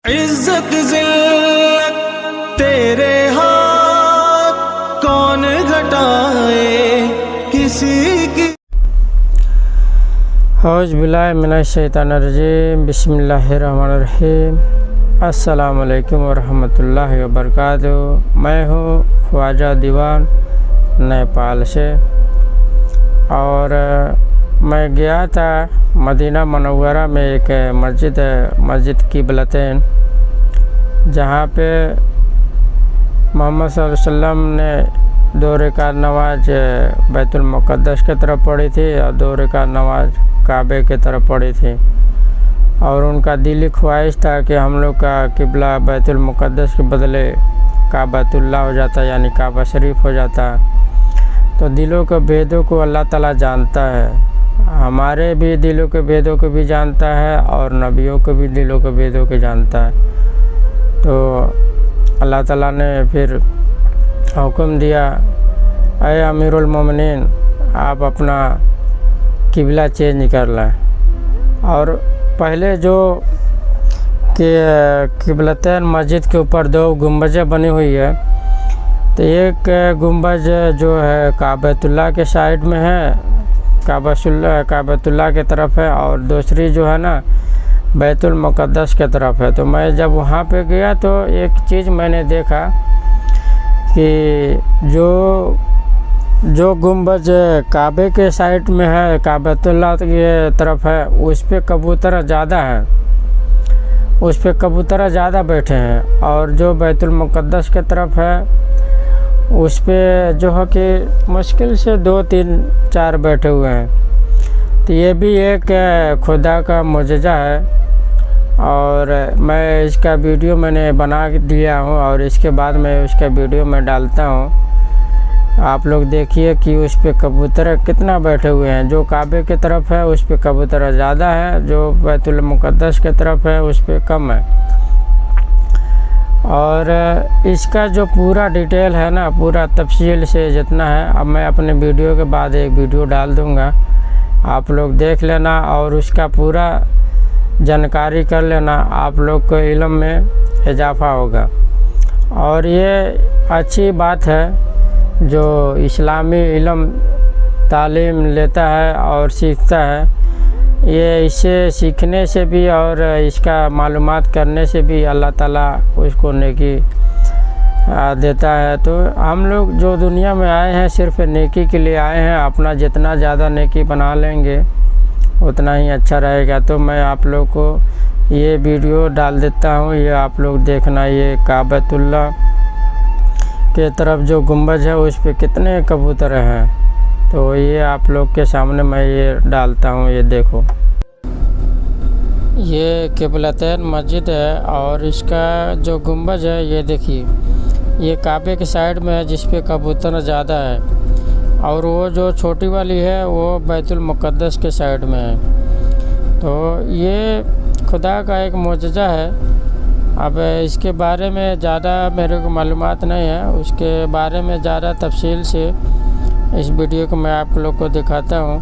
عزت ذلت تیرے ہاتھ کون گھٹائے کسی کی۔ اعوذ باللہ من الشیطان الرجیم، بسم اللہ الرحمن الرحیم۔ السلام علیکم ورحمۃ اللہ وبرکاتہ۔ میں ہوں خواجہ دیوان نیپال سے، اور میں گیا تھا مدینہ منورہ میں ایک مسجد ہے، مسجد قبلتین، جہاں پہ محمد صلی اللہ علیہ وسلم نے 2 رکعت نماز بیت المقدس کی طرف پڑھی تھی اور 2 رکعت نماز کعبے کی طرف پڑھی تھی، اور ان کا دلی خواہش تھا کہ ہم لوگ کا قبلہ بیت المقدس کے بدلے کعبۃ اللہ ہو جاتا، یعنی کعبہ شریف ہو جاتا۔ تو دلوں کے بھیدوں کو اللہ تعالیٰ جانتا ہے، ہمارے بھی دلوں کے بھیدوں کو بھی جانتا ہے اور نبیوں کے بھی دلوں کے بھیدوں کو جانتا ہے۔ تو اللہ تعالیٰ نے پھر حکم دیا، اے امیر المومنین، آپ اپنا قبلہ چینج کر لیں۔ اور پہلے جو کہ قبلتین مسجد کے اوپر 2 گنبدیں بنی ہوئی ہے، تو ایک گنبد جو ہے کعبۃ اللہ کے سائڈ میں ہے، کعبۃ اللہ کی طرف ہے، اور دوسری جو ہے نا بیت المقدس کی طرف ہے۔ تو میں جب وہاں پہ گیا تو ایک چیز میں نے دیکھا کہ جو گنبد کعبے کے سائڈ میں ہے، کعبۃ اللہ کی طرف ہے، اس پہ کبوتر زیادہ ہیں، اس پہ کبوتر زیادہ بیٹھے ہیں، اور جو بیت المقدس کی طرف ہے اس پہ جو ہے کہ مشکل سے 2 3 4 بیٹھے ہوئے ہیں۔ تو یہ بھی ایک خدا کا معجزہ ہے، اور میں اس کا ویڈیو میں نے بنا دیا ہوں، اور اس کے بعد میں اس کا ویڈیو میں ڈالتا ہوں۔ آپ لوگ دیکھیے کہ اس پہ کبوتر کتنا بیٹھے ہوئے ہیں، جو کعبے کی طرف ہے اس پہ کبوتر زیادہ ہے، جو بیت المقدس کی طرف ہے اس پہ کم ہے۔ اور اس کا جو پورا ڈیٹیل ہے نا، پورا تفصیل سے جتنا ہے، اب میں اپنے ویڈیو کے بعد ایک ویڈیو ڈال دوں گا، آپ لوگ دیکھ لینا اور اس کا پورا جانکاری کر لینا، آپ لوگ کو علم میں اضافہ ہوگا۔ اور یہ اچھی بات ہے جو اسلامی علم تعلیم لیتا ہے اور سیکھتا ہے، یہ اسے سیکھنے سے بھی اور اس کا معلومات کرنے سے بھی اللہ تعالیٰ اس کو نیکی دیتا ہے۔ تو ہم لوگ جو دنیا میں آئے ہیں صرف نیکی کے لیے آئے ہیں، اپنا جتنا زیادہ نیکی بنا لیں گے اتنا ہی اچھا رہے گا۔ تو میں آپ لوگ کو یہ ویڈیو ڈال دیتا ہوں، یہ آپ لوگ دیکھنا، یہ کعبۃ اللہ کے طرف جو گنبد ہے اس پہ کتنے کبوتر ہیں، تو یہ آپ لوگ کے سامنے میں یہ ڈالتا ہوں، یہ دیکھو۔ یہ قبلتین مسجد ہے، اور اس کا جو گنبد ہے یہ دیکھیے، یہ کعبے کے سائڈ میں ہے جس پہ کبوتر زیادہ ہے، اور وہ جو چھوٹی والی ہے وہ بیت المقدس کے سائڈ میں ہے۔ تو یہ خدا کا ایک معجزہ ہے۔ اب اس کے بارے میں زیادہ میرے کو معلومات نہیں ہے، اس کے بارے میں زیادہ تفصیل سے اس ویڈیو کو میں آپ لوگ کو دکھاتا ہوں۔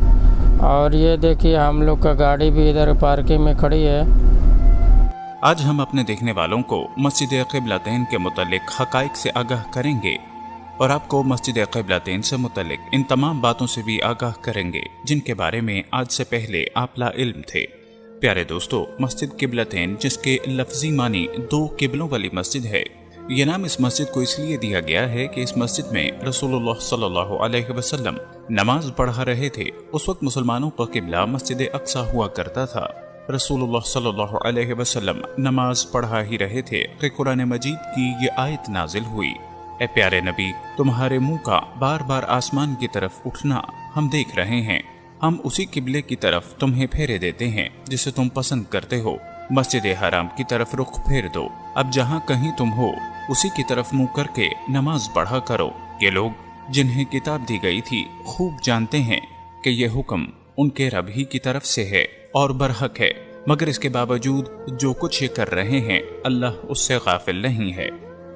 اور یہ دیکھیے ہم لوگ کا گاڑی بھی ادھر پارکنگ میں کھڑی ہے۔ آج ہم اپنے دیکھنے والوں کو مسجد قبلتین کے متعلق حقائق سے آگاہ کریں گے، اور آپ کو مسجد قبلتین سے متعلق ان تمام باتوں سے بھی آگاہ کریں گے جن کے بارے میں آج سے پہلے آپ لا علم تھے۔ پیارے دوستو، مسجد قبلتین، جس کے لفظی معنی 2 قبلوں والی مسجد ہے، یہ نام اس مسجد کو اس لیے دیا گیا ہے کہ اس مسجد میں رسول اللہ صلی اللہ علیہ وسلم نماز پڑھا رہے تھے۔ اس وقت مسلمانوں کا قبلہ مسجد اقصی ہوا کرتا تھا۔ رسول اللہ صلی اللہ علیہ وسلم نماز پڑھا ہی رہے تھے کہ قرآن مجید کی یہ آیت نازل ہوئی، اے پیارے نبی، تمہارے منہ کا بار بار آسمان کی طرف اٹھنا ہم دیکھ رہے ہیں، ہم اسی قبلے کی طرف تمہیں پھیرے دیتے ہیں جسے تم پسند کرتے ہو، مسجد حرام کی طرف رخ پھیر دو، اب جہاں کہیں تم ہو اسی کی طرف منہ کر کے نماز پڑھا کرو۔ یہ لوگ جنہیں کتاب دی گئی تھی خوب جانتے ہیں کہ یہ حکم ان کے رب ہی کی طرف سے ہے اور برحق ہے، مگر اس کے باوجود جو کچھ یہ کر رہے ہیں اللہ اس سے غافل نہیں ہے۔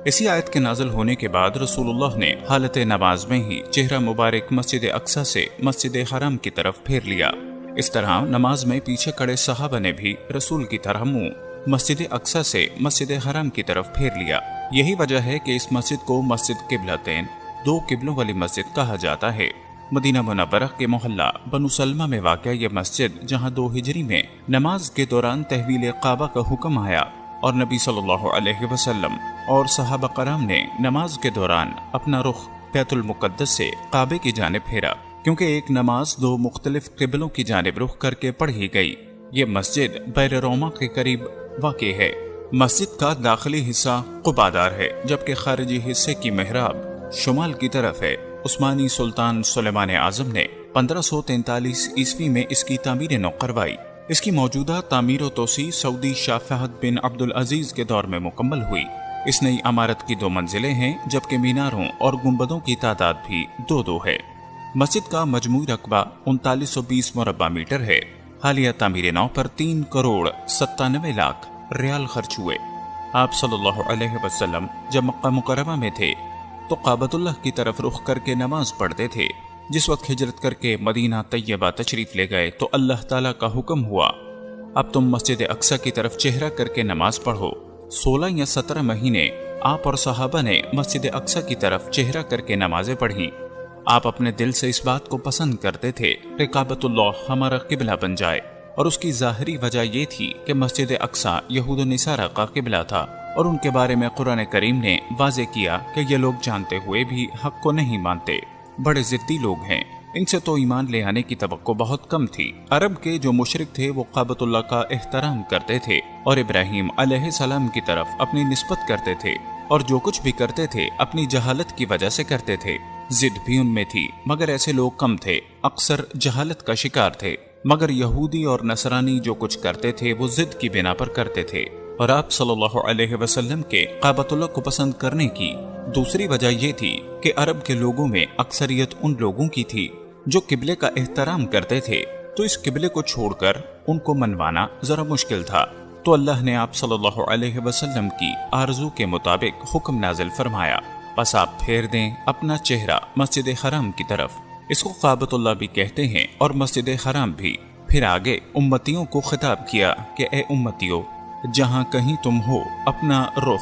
اسی آیت کے نازل ہونے کے بعد رسول اللہ نے حالت نماز میں ہی چہرہ مبارک مسجد اقصی سے مسجد حرام کی طرف پھیر لیا۔ اس طرح نماز میں پیچھے کھڑے صحابہ نے بھی رسول کی طرح منہ मस्जिद अक्सा से मस्जिद हराम की तरफ फेर लिया। यही वजह है कि इस मस्जिद को मस्जिद किबलतैन, दो किबलों वाली मस्जिद कहा जाता है। मदीना मुनव्वरा के मोहल्ला बनु सलमा में वाक़या ये मस्जिद, जहाँ 2 हिजरी में नमाज के दौरान तहवील काबा का हुक्म आया और नबी सल्लल्लाहु अलैहि वसल्लम और सहाबा कराम ने नमाज के दौरान अपना रुख बैतुल मुक़द्दस से काबे की जानिब फेरा, क्योंकि एक नमाज 2 मुख्तलिफ किबलों की जानिब रुख करके पढ़ी गई। ये मस्जिद बैर रोमा के करीब वाक़ई है। मस्जिद का दाखिली हिस्सा कुबादार है, जबकि खारिजी हिस्से की मेहराब शुमाल की तरफ है। उस्मानी सुल्तान सुलेमान आज़म ने 1543 ईस्वी में इसकी तामीर नौ करवाई। इसकी मौजूदा तामीर और तोसी सऊदी शाह फहद बिन अब्दुल अजीज के दौर में मुकम्मल हुई। इस नई इमारत की 2 मंजिलें हैं, जबकि मीनारों और गुंबदों की तादाद भी 2-2 है। मस्जिद का मजमूई रकबा 3920 मुरब्बा मीटर है। हालिया तामीर नौ पर 3 करोड़ 97 लाख रियाल खर्च हुए। आप सल्लल्लाहु अलैहि वसल्लम जब मक्का मुकर्रमा में थे तो काबतुल्लाह की तरफ रुख करके नमाज पढ़ते थे। जिस वक्त हिजरत करके मदीना तैयबा तशरीफ ले गए तो अल्लाह ताला का हुक्म हुआ, अब तुम मस्जिद अक्सा की तरफ चेहरा करके नमाज पढ़ो। 16 या 17 महीने आप और सहाबा ने मस्जिद अक्सा की तरफ चेहरा करके नमाजें पढ़ी। आप अपने दिल से इस बात को पसंद करते थे कि काबतुल्लाह हमारा किबला बन जाए, और उसकी ज़ाहिरी वजह ये थी कि मस्जिद अक्सा यहूद निसारा का किबला था और उनके बारे में कुरान करीम ने वाज़े किया कि ये लोग जानते हुए भी हक को नहीं मानते, बड़े ज़िद्दी लोग हैं, इनसे तो ईमान ले आने की तवक्को बहुत कम थी। अरब के जो मुशरिक थे वो काबतुल्लाह का एहतराम करते थे और इब्राहीम अलैहिस्सलाम की तरफ अपनी निस्बत करते थे, और जो कुछ भी करते थे अपनी जहालत की वजह से करते थे। जिद भी उनमें थी, मगर ऐसे लोग कम थे, अक्सर जहालत का शिकार थे। मगर यहूदी और नसरानी जो कुछ करते थे वो जिद की बिना पर करते थे। और आप सल्लल्लाहु अलैहि वसल्लम के काबतुल्लाह को पसंद करने की दूसरी वजह ये थी कि अरब के लोगों में अक्सरियत उन लोगों की थी जो किबले का एहतराम करते थे, तो इस किबले को छोड़कर उनको मनवाना जरा मुश्किल था। तो अल्लाह ने आप सल्लल्लाहु अलैहि वसल्लम की आरज़ू के मुताबिक हुक्म नाजिल फरमाया, बस आप फेर दें अपना चेहरा मस्जिद हराम की तरफ। इसको काबतुल्लाह भी कहते हैं और मस्जिद हराम भी। फिर आगे उम्मतियों को खिताब किया कि ए उम्मतियों, जहाँ कहीं तुम हो अपना रुख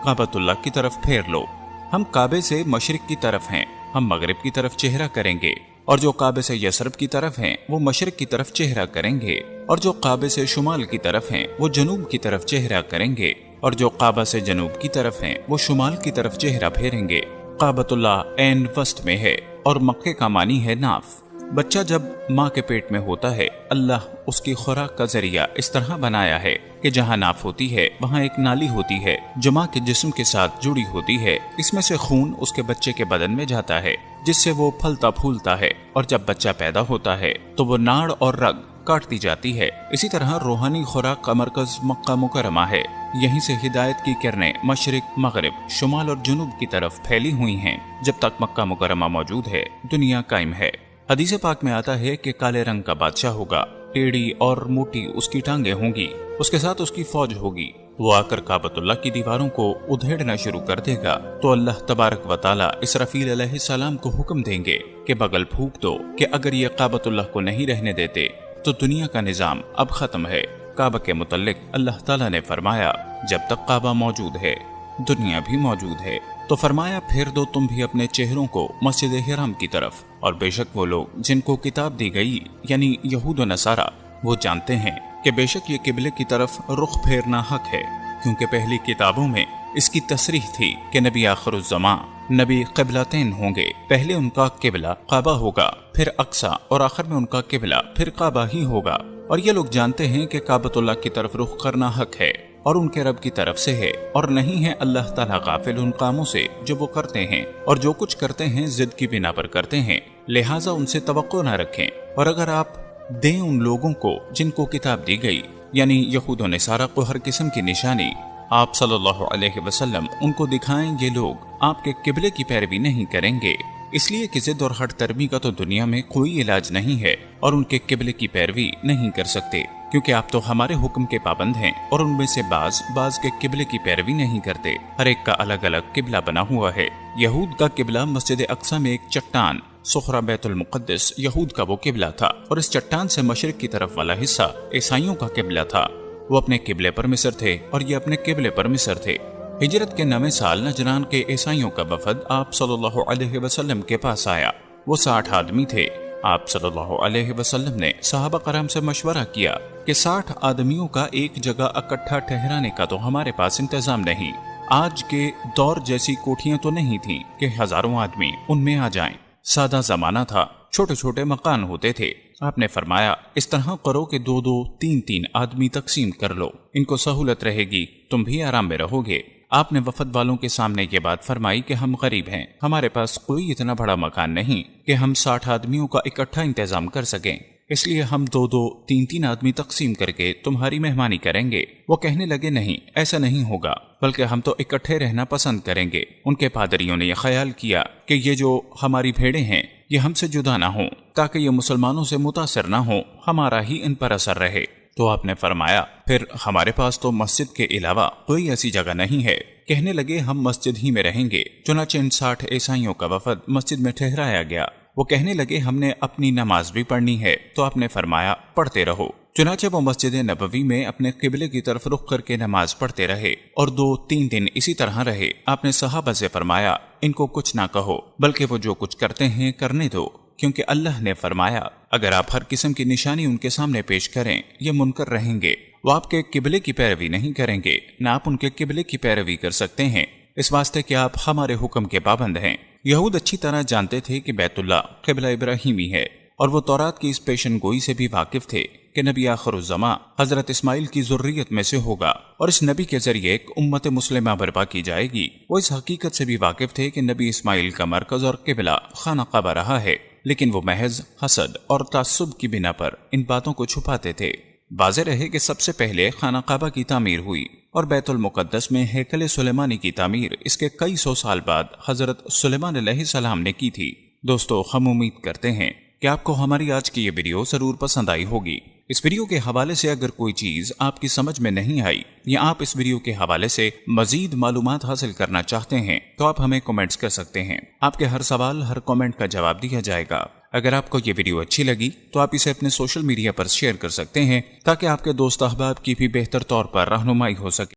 काबतुल्लाह की तरफ फेर लो। हम काबे से मशरिक की तरफ हैं, हम मगरिब की तरफ चेहरा करेंगे, और जो काबे से यसरब की तरफ हैं वो मशरिक की तरफ चेहरा करेंगे, और जो काबे से शुमाल की तरफ हैं वो जनूब की तरफ चेहरा करेंगे, और जो काबा से जनूब की तरफ हैं वो शुमाल की तरफ चेहरा फेरेंगे। काबतुल्लाह ऐन वस्त में है और मक्के का मानी है नाफ। बच्चा जब माँ के पेट में होता है, अल्लाह उसकी खुराक का जरिया इस तरह बनाया है कि जहाँ नाफ होती है वहाँ एक नाली होती है जो माँ के जिस्म के साथ जुड़ी होती है। इसमें से खून उसके बच्चे के बदन में जाता है, जिससे वो फलता फूलता है, और जब बच्चा पैदा होता है तो वो नाड़ और रग काटती जाती है। इसी तरह रूहानी खुराक का मरकज मक्का मुकरमा है। यहीं से हिदायत की किरणें मशरिक, मगरिब, शुमाल और जुनूब की तरफ फैली हुई हैं। जब तक मक्का मुकरमा मौजूद है, दुनिया कायम है। हदीस पाक में आता है कि काले रंग का बादशाह होगा, टेढ़ी और मोटी उसकी टांगे होंगी, उसके साथ उसकी फौज होगी। वो आकर काबतुल्लाह की दीवारों को उधेड़ना शुरू कर देगा, तो अल्लाह तबारक व तआला इसराफील अलैहिस्सलाम को हुक्म देंगे कि बगल फूंक दो कि अगर ये काबतुल्लाह को नहीं रहने देते तो दुनिया का निजाम अब खत्म है। काबा के मुतल्लिक अल्लाह ताला ने फरमाया, जब तक काबा मौजूद है दुनिया भी मौजूद है। तो फरमाया, फेर दो तुम भी अपने चेहरों को मस्जिद हराम की तरफ। और बेशक वो लोग जिनको किताब दी गई यानी यहूद व नसारा, वो जानते हैं कि बेशक ये किबले की तरफ रुख फेरना हक है, क्योंकि पहली किताबों में इसकी तसरीह थी कि नबी आखिरुज़्ज़मां नबी क़िबलतैन होंगे। पहले उनका किबला काबा होगा, फिर अक्सा, और आखिर में उनका किबला फिर काबा ही होगा। और ये लोग जानते हैं कि काबतुल्लाह की तरफ रुख करना हक है और उनके रब की तरफ से है, और नहीं है अल्लाह ताला गाफिल उन कामों से जो वो करते हैं। और जो कुछ करते हैं जिद की बिना पर करते हैं, लिहाजा उनसे तवक्को न रखें। और अगर आप दें उन लोगों को जिनको किताब दी गई यानी यहूद व नसारा को हर किस्म की निशानी, आप सल्लल्लाहु अलैहि वसल्लम उनको दिखाएं, ये लोग आपके किबले की पैरवी नहीं करेंगे। इसलिए कि जिद और हट तरमी का तो दुनिया में कोई इलाज नहीं है और उनके किबले की पैरवी नहीं कर सकते, क्योंकि आप तो हमारे हुक्म के पाबंद हैं और उनमें से बाज के किबले की पैरवी नहीं करते। हर एक का अलग अलग किबला बना हुआ है। यहूद का किबला मस्जिद अक्सा में एक चट्टान सुखरा बैतुल मुक़द्दस यहूद का वो किबला था, और इस चट्टान से मशरिक की तरफ वाला हिस्सा ईसाइयों का किबला था। वो अपने किबले पर मिस्र थे और ये अपने किबले पर मिस्र थे। हिजरत के 9वें साल नजरान के ईसाइयों का वफद आप सल्लल्लाहु अलैहि वसल्लम के पास आया। वो 60 आदमी थे। आप सल्लल्लाहु अलैहि वसल्लम ने सहाबा कराम से मशवरा किया कि 60 आदमियों का एक जगह इकट्ठा ठहराने का तो हमारे पास इंतजाम नहीं। आज के दौर जैसी कोठियां तो नहीं थीं कि हजारों आदमी उनमें आ जाएं। सादा जमाना था, छोटे छोटे मकान होते थे। आपने फरमाया इस तरह करो कि 2-2, 3-3 आदमी तकसीम कर लो, इनको सहूलत रहेगी, तुम भी आराम में रहोगे। आपने वफद वालों के सामने ये बात फरमाई कि हम गरीब हैं, हमारे पास कोई इतना बड़ा मकान नहीं कि हम 60 आदमियों का इकट्ठा इंतजाम कर सकें, इसलिए हम 2-2, 3-3 आदमी तकसीम करके तुम्हारी मेहमानी करेंगे। वो कहने लगे नहीं, ऐसा नहीं होगा, बल्कि हम तो इकट्ठे रहना पसंद करेंगे। उनके पादरियों ने यह ख्याल किया कि ये जो हमारी भेड़ें हैं ये हमसे जुदा ना हो, ताकि ये मुसलमानों से मुतासर ना हो, हमारा ही इन पर असर रहे। तो आपने फरमाया फिर हमारे पास तो मस्जिद के अलावा कोई ऐसी जगह नहीं है। कहने लगे हम मस्जिद ही में रहेंगे। चुनाचे इन 60 ईसाइयों का वफद मस्जिद में ठहराया गया। वो कहने लगे हमने अपनी नमाज भी पढ़नी है। तो आपने फरमाया पढ़ते रहो। चुनाचे वो मस्जिद नबवी में अपने किबले की तरफ रुख करके नमाज पढ़ते रहे और 2-3 दिन इसी तरह रहे। आपने सहाबा से फरमाया इनको कुछ ना कहो, बल्कि वो जो कुछ करते हैं करने दो, क्योंकि अल्लाह ने फरमाया अगर आप हर किस्म की निशानी उनके सामने पेश करें ये मुनकर रहेंगे। वो आपके किबले की पैरवी नहीं करेंगे, न आप उनके किबले की पैरवी कर सकते हैं, इस वास्ते कि आप हमारे हुक्म के पाबंद हैं। यहूद अच्छी तरह जानते थे कि बैतुल्ला किबला इब्राहिमी है, और वो तौरात की इस पेशन गोई से भी वाकिफ थे कि नबी आखिरुज़्ज़मा हजरत इस्माइल की ज़ुर्रियत में से होगा और इस नबी के जरिए एक उम्मत मुस्लिमा बर्पा की जाएगी। वो इस हकीकत से भी वाकिफ थे कि नबी इस्माइल का मरकज और किबला खाना काबा रहा है, लेकिन वो महज हसद और तासुब की बिना पर इन बातों को छुपाते थे। वाज़ेह रहे कि सबसे पहले खाना काबा की तामीर हुई और बैतुल मुक़द्दस में हैकल सुलेमानी की तामीर इसके कई सौ साल बाद हजरत सुलेमान अलैहिस्सलाम ने की थी। दोस्तों, हम उम्मीद करते हैं कि आपको हमारी आज की ये वीडियो जरूर पसंद आई होगी। इस वीडियो के हवाले से अगर कोई चीज आपकी समझ में नहीं आई या आप इस वीडियो के हवाले से मजीद मालूमात हासिल करना चाहते हैं तो आप हमें कमेंट्स कर सकते हैं। आपके हर सवाल, हर कमेंट का जवाब दिया जाएगा। अगर आपको ये वीडियो अच्छी लगी तो आप इसे अपने सोशल मीडिया पर शेयर कर सकते हैं ताकि आपके दोस्त अहबाब की भी बेहतर तौर पर रहनुमाई हो सके।